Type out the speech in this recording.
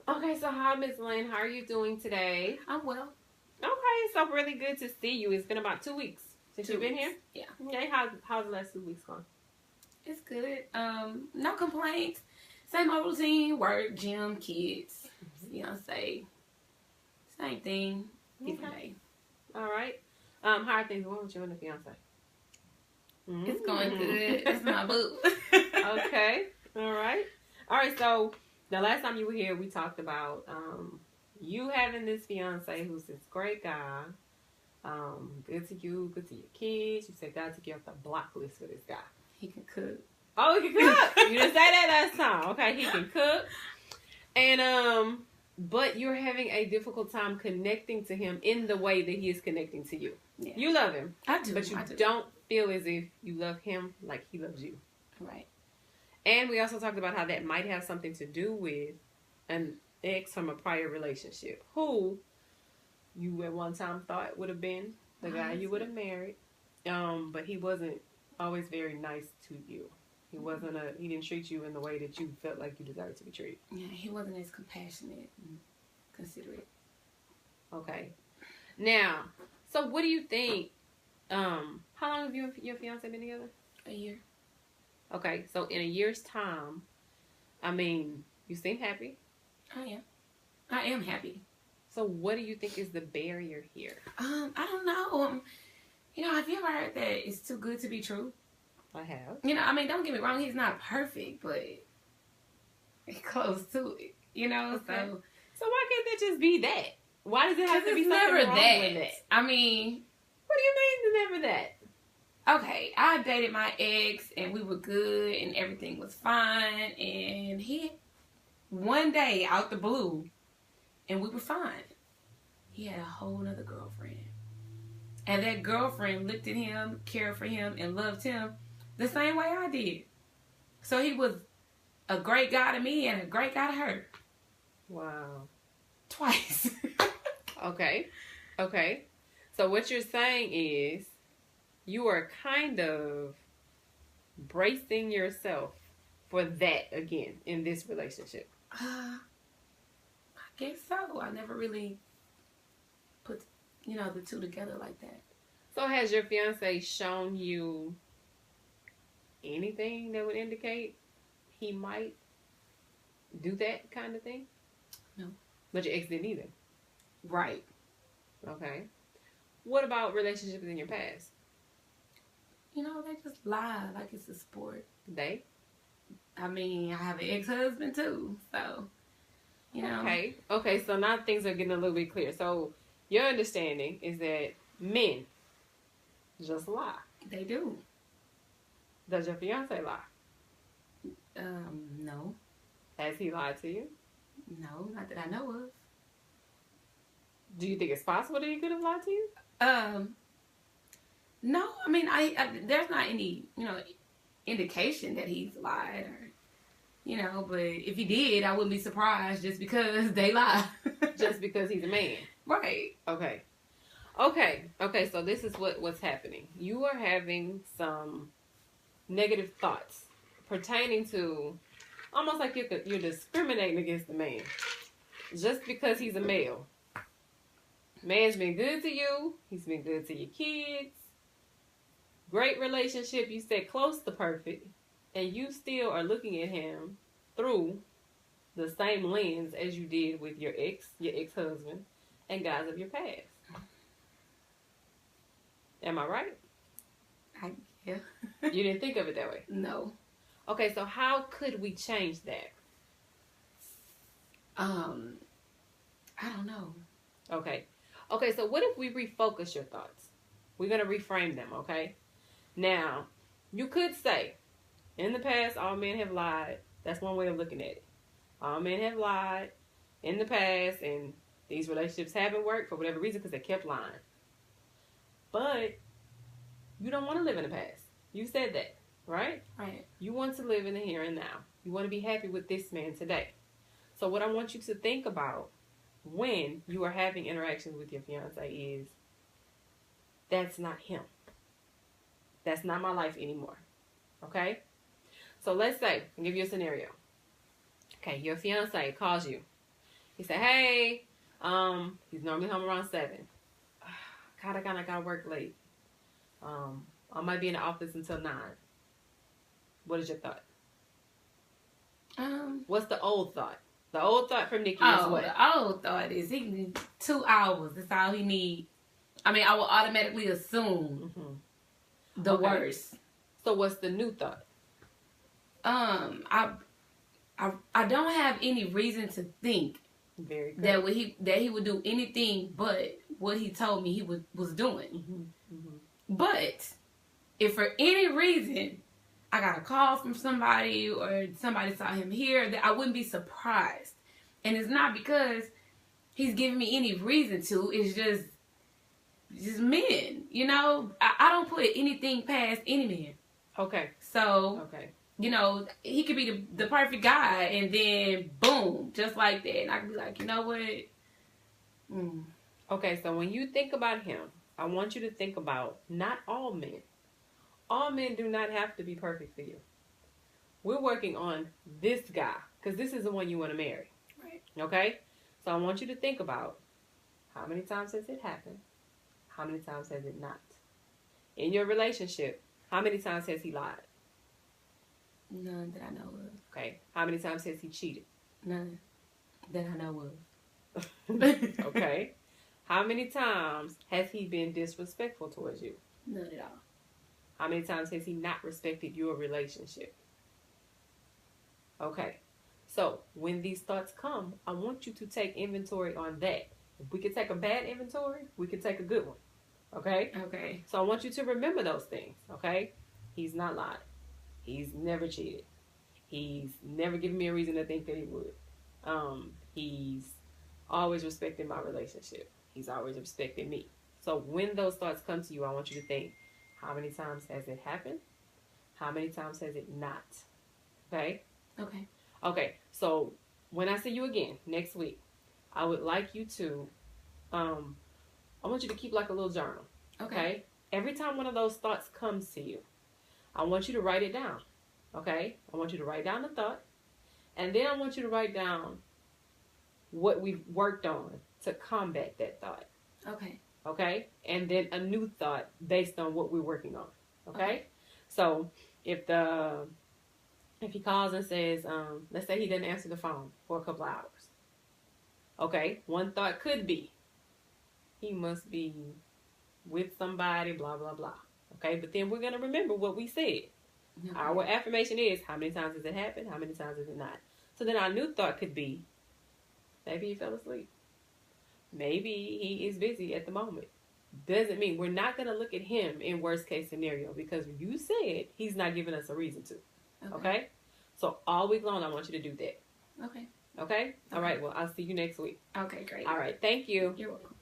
Okay, so hi, Miss Lynn. How are you doing today? I'm well. Okay, so really good to see you. It's been about 2 weeks since you've been here. Yeah. Okay, how's the last 2 weeks gone? It's good. No complaints. Same old routine, work, gym, kids, fiance. Same thing, different Okay. day. All right. How are things going with you and the fiance? It's going good. That's my boo. Okay. All right. All right. So the last time you were here, we talked about you having this fiance who's this great guy. Good to you, good to your kids. You said God took you off the block list for this guy. He can cook. Oh, he can cook. You didn't say that last time. Okay, he can cook. And but you're having a difficult time connecting to him in the way that he is connecting to you. Yeah. You love him. I do. But you don't feel as if you love him like he loves you. Right. And we also talked about how that might have something to do with an ex from a prior relationship who you at one time thought would have been the guy you would have married. But he wasn't always very nice to you. He didn't treat you in the way that you felt like you deserved to be treated. Yeah, he wasn't as compassionate and considerate. Okay. Now, so what do you think, how long have you and your fiance been together? A year. Okay, so in a year's time, I mean, you seem happy. I am happy. So what do you think is the barrier here? I don't know. Have you ever heard that it's too good to be true? I have. Don't get me wrong, he's not perfect, but he's close to it. Okay. So why can't that just be that? Why does it have to be something never wrong that. with that? I mean, what do you mean it's never that? Okay, I dated my ex and we were good and everything was fine, and he one day out the blue and we were fine. He had a whole nother girlfriend. And that girlfriend looked at him, cared for him, and loved him the same way I did. So he was a great guy to me and a great guy to her. Wow. Twice. Okay. So what you're saying is you are kind of bracing yourself for that again in this relationship. I guess so. I never really put, the two together like that. So has your fiance shown you anything that would indicate he might do that kind of thing? No. But your ex didn't either? Right. Okay. What about relationships in your past? They just lie like it's a sport. They? I have an ex-husband too, so, Okay, so now things are getting a little bit clear. So your understanding is that men just lie. They do. Does your fiance lie? No. Has he lied to you? No, not that I know of. Do you think it's possible that he could have lied to you? No. I there's not any, indication that he's lied or, but if he did, I wouldn't be surprised just because they lie. Just because he's a man. Right. Okay, so this is what's happening. You are having some negative thoughts pertaining to almost like you're discriminating against the man just because he's a male. Man's been good to you. He's been good to your kids. Great relationship. You said close to perfect. And you still are looking at him through the same lens as you did with your ex-husband, and guys of your past. Am I right? Yeah. You didn't think of it that way? No. Okay, so how could we change that? I don't know. Okay, so what if we refocus your thoughts? We're going to reframe them, okay? Now, you could say, in the past, all men have lied. That's one way of looking at it. All men have lied in the past, and these relationships haven't worked for whatever reason because they kept lying. But you don't want to live in the past. You said that, right? Right. You want to live in the here and now. You want to be happy with this man today. So what I want you to think about when you are having interactions with your fiance is, that's not him. That's not my life anymore. Okay? So let's say, I'll give you a scenario. Okay, your fiance calls you He said, hey, he's normally home around 7. God, I kind of got to work late. I might be in the office until 9. What is your thought? What's the old thought? The old thought from Nikki is what? The old thought is he need 2 hours. That's all he need. I mean, I will automatically assume the worst. So what's the new thought? I don't have any reason to think Very good. that he would do anything but what he told me he was doing. But if for any reason I got a call from somebody or somebody saw him here, that I wouldn't be surprised. And it's not because he's giving me any reason to. It's just men, you know. I don't put anything past any man. Okay. So, you know, he could be the perfect guy, and then boom, just like that. And I could be like, you know what? Okay, so when you think about him, I want you to think about not all men. All men do not have to be perfect for you. We're working on this guy because this is the one you want to marry. Right. Okay? So I want you to think about how many times has it happened? How many times has it not? In your relationship, how many times has he lied? None that I know of. Okay. How many times has he cheated? None that I know of. Okay. How many times has he been disrespectful towards you? None at all. How many times has he not respected your relationship? Okay. So when these thoughts come, I want you to take inventory on that. If we could take a bad inventory, we could take a good one. Okay? Okay. So I want you to remember those things. Okay? He's not lied. He's never cheated. He's never given me a reason to think that he would. He's always respected my relationship. He's always respected me. So when those thoughts come to you, I want you to think, how many times has it happened? How many times has it not? Okay? Okay. Okay, so when I see you again next week, I would like you to, I want you to keep like a little journal. Okay? Every time one of those thoughts comes to you, I want you to write it down. Okay? I want you to write down the thought. And then I want you to write down what we've worked on to combat that thought. Okay. Okay? And then a new thought based on what we're working on. Okay? So if he calls and says, let's say he didn't answer the phone for a couple of hours. Okay, one thought could be, he must be with somebody, blah, blah, blah. Okay, but then we're going to remember what we said. Okay. Our affirmation is, how many times has it happened? How many times has it not? So then our new thought could be, maybe he fell asleep. Maybe he is busy at the moment. Doesn't mean we're not going to look at him in worst case scenario because you said he's not giving us a reason to. Okay? So all week long, I want you to do that. Okay. Okay? All right. Well, I'll see you next week. Okay, great. All right. Thank you. You're welcome.